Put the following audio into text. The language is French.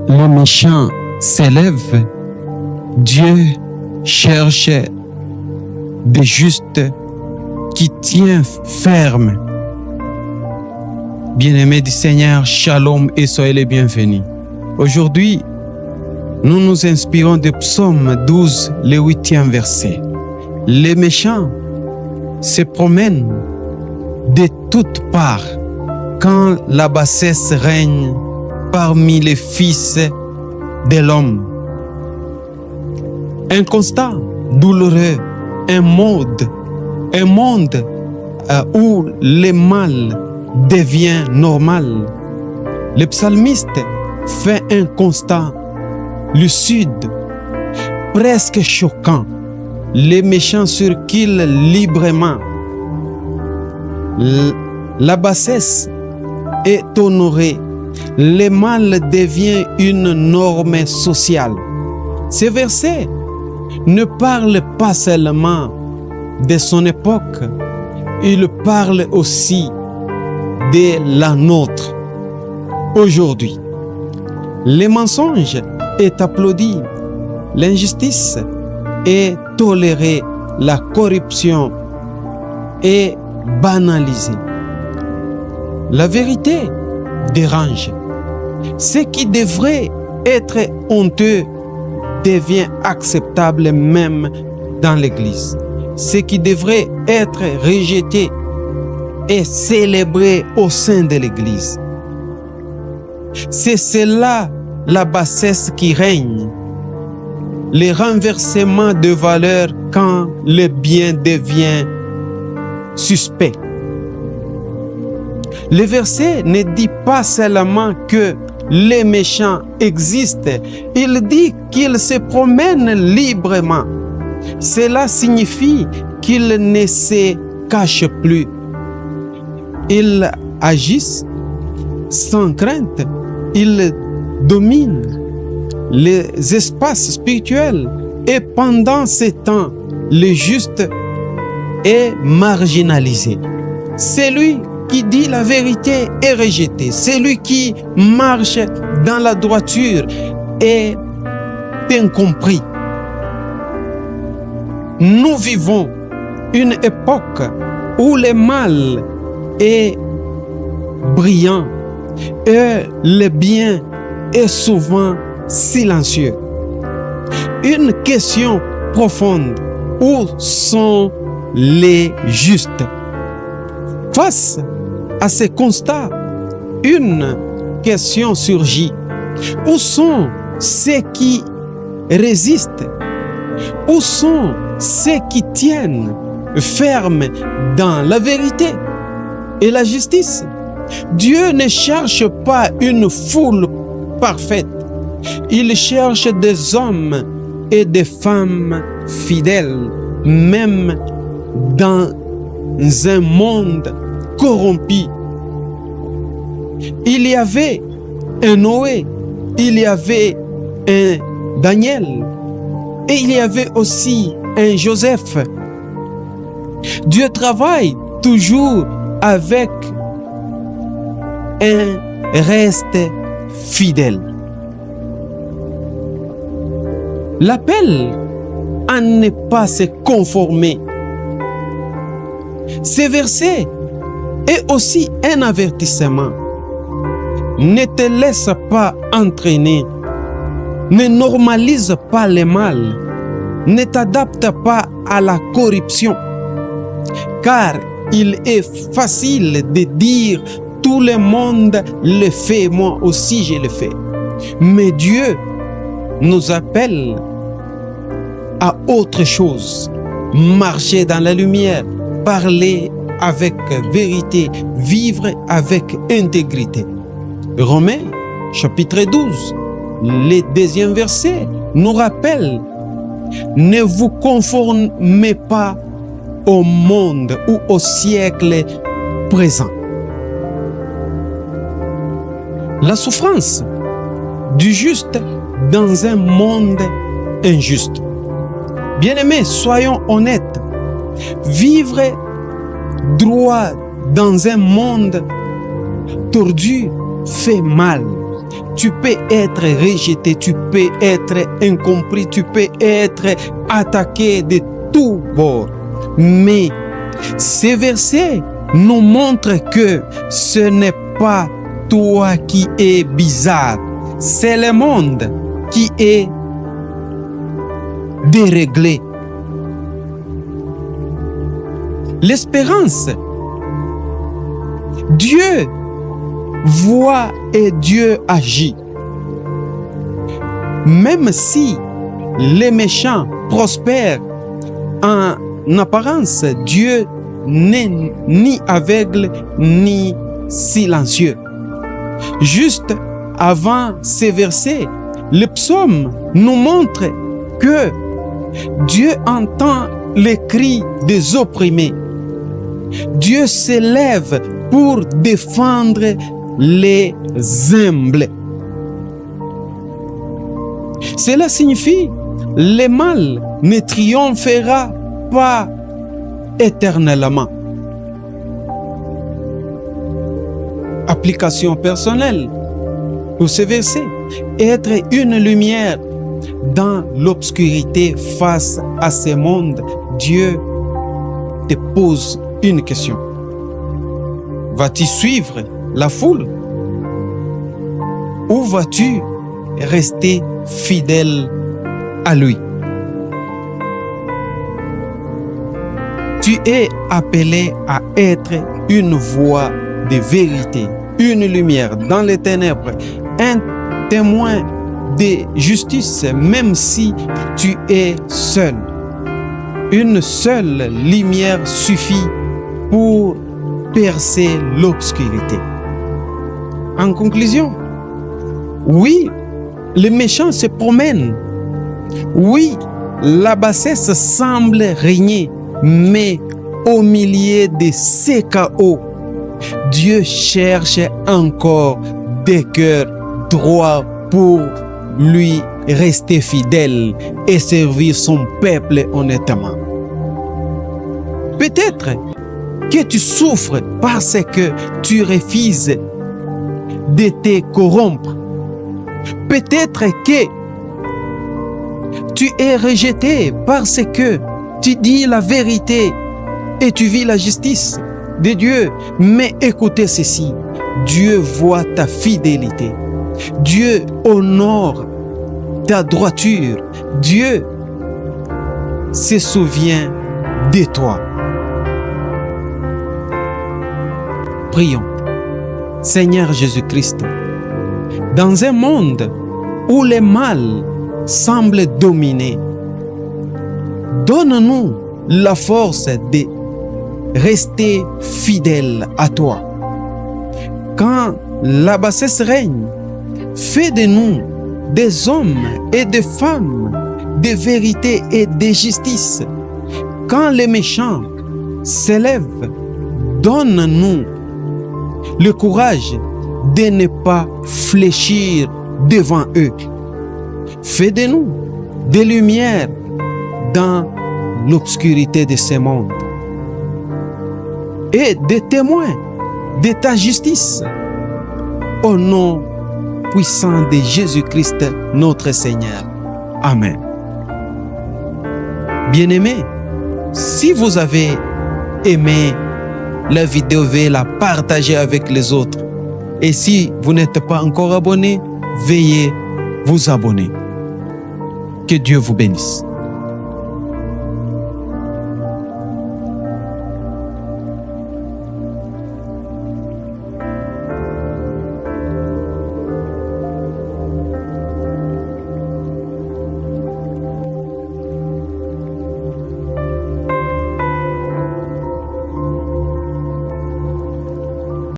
les méchants s'élèvent, Dieu cherche des justes qui tiennent ferme. Bien-aimés du Seigneur, shalom et soyez les bienvenus. Aujourd'hui, nous nous inspirons de Psaume 12, le 8e verset. Les méchants se promènent de toutes parts quand la bassesse règne parmi les fils de l'homme. Un constat douloureux, un monde où le mal devient normal. Le psalmiste fait un constat lucide, presque choquant. Les méchants circulent librement. La bassesse est honorée. Le mal devient une norme sociale. Ce verset ne parle pas seulement de son époque, il parle aussi de la nôtre. Aujourd'hui, le mensonge est applaudi, l'injustice est tolérée, la corruption est banalisée. La vérité dérange. Ce qui devrait être honteux devient acceptable même dans l'Église. Ce qui devrait être rejeté est célébré au sein de l'Église. C'est cela la bassesse qui règne. Le renversement de valeurs quand le bien devient suspect. Le verset ne dit pas seulement que les méchants existent, il dit qu'ils se promènent librement. Cela signifie qu'ils ne se cachent plus. Ils agissent sans crainte, ils dominent les espaces spirituels et pendant ce temps, le juste est marginalisé. Celui qui dit la vérité est rejeté. Celui qui marche dans la droiture est incompris. Nous vivons une époque où le mal est brillant et le bien est souvent silencieux. Une question profonde: où sont les justes? Face à ce constat, une question surgit. Où sont ceux qui résistent? Où sont ceux qui tiennent ferme dans la vérité et la justice? Dieu ne cherche pas une foule parfaite. Il cherche des hommes et des femmes fidèles, même dans un monde corrompu. Il y avait un Noé, il y avait un Daniel et il y avait aussi un Joseph. Dieu travaille toujours avec un reste fidèle. L'appel à ne pas se conformer. Ce verset est aussi un avertissement. Ne te laisse pas entraîner. Ne normalise pas le mal. Ne t'adapte pas à la corruption. Car il est facile de dire tout le monde le fait, moi aussi je le fais. Mais Dieu nous appelle à autre chose. Marcher dans la lumière, parler avec vérité, vivre avec intégrité. Romains chapitre 12, le 2e verset nous rappelle: ne vous conformez pas au monde ou au siècle présent. La souffrance du juste dans un monde injuste. Bien-aimés, soyons honnêtes. Vivre droit dans un monde tordu fait mal, tu peux être rejeté, tu peux être incompris, tu peux être attaqué de tous bords. Mais ces versets nous montrent que ce n'est pas toi qui es bizarre, c'est le monde qui est déréglé. L'espérance, Dieu voit et Dieu agit. Même si les méchants prospèrent en apparence, Dieu n'est ni aveugle ni silencieux. Juste avant ces versets, le psaume nous montre que Dieu entend les cris des opprimés. Dieu s'élève pour défendre les humbles. Cela signifie que le mal ne triomphera pas éternellement. Application personnelle pour ce verset: être une lumière dans l'obscurité face à ce monde. Dieu te pose une question. Vas-tu suivre la foule ou vas-tu rester fidèle à lui? Tu es appelé à être une voix de vérité, une lumière dans les ténèbres, un témoin de justice, même si tu es seul. Une seule lumière suffit pour percer l'obscurité. En conclusion, oui, les méchants se promènent. Oui, la bassesse semble régner, mais au milieu de ces chaos, Dieu cherche encore des cœurs droits pour lui rester fidèle et servir son peuple honnêtement. Peut-être que tu souffres parce que tu refuses de te corrompre. Peut-être que tu es rejeté parce que tu dis la vérité et tu vis la justice de Dieu. Mais écoutez ceci, Dieu voit ta fidélité. Dieu honore ta droiture. Dieu se souvient de toi. Prions. Seigneur Jésus-Christ, dans un monde où le mal semble dominer, donne-nous la force de rester fidèle à toi. Quand la bassesse règne, fais de nous des hommes et des femmes de vérité et de justice. Quand les méchants s'élèvent, donne-nous le courage de ne pas fléchir devant eux. Fais de nous des lumières dans l'obscurité de ce monde et des témoins de ta justice. Au nom puissant de Jésus-Christ, notre Seigneur. Amen. Bien-aimés, si vous avez aimé la vidéo, veuillez la partager avec les autres. Et si vous n'êtes pas encore abonné, veuillez vous abonner. Que Dieu vous bénisse.